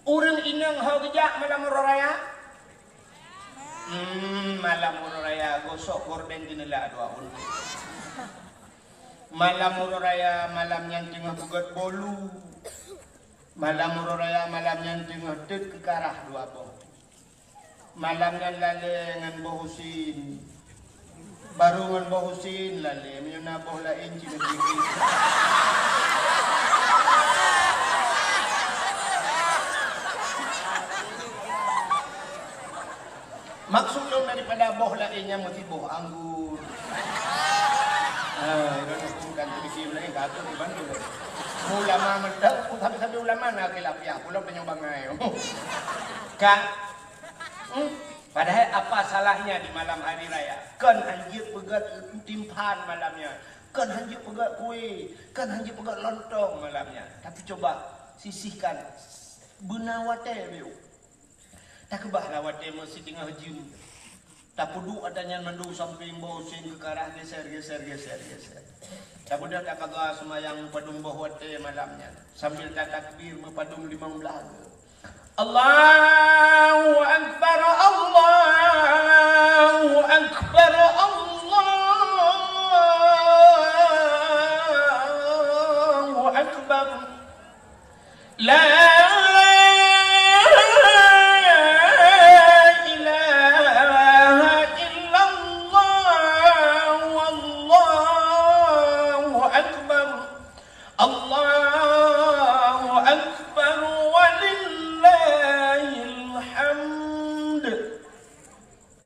Urang inang hagja malam raya. Malam raya gosok gorden dinila aduaun. Malam raya malam yang tengah bugat bolu. Malam raya malam yang tengah tek ke karah dua po. Malam yang lale ngan bohusin. Baru ngan bohusin lale menyuna boh lain cina dikit. Maksud dong daripada boh lainnya mesti boh anggur. Itu bukan tulisin lain kata di Bandung. Ulama mendak, tapi ulama nak kelapia, pulau penyumbang ayo. Kan? Padahal apa salahnya di malam hari raya? Kan anjir pegat timpan malamnya. Kan anjir pegat kue, kan anjir pegat lontong malamnya. Tapi coba sisihkan benawate biu. Tak kebahlah wate masih tengah jum. Tak pudu adanya mandu sampai bosin ke arah geser. Tak budak tak kagak semayang padung boh wate malamnya. Sambil tak takbir mempadung 15 lagu. Allahu Akbar, Allahu Akbar,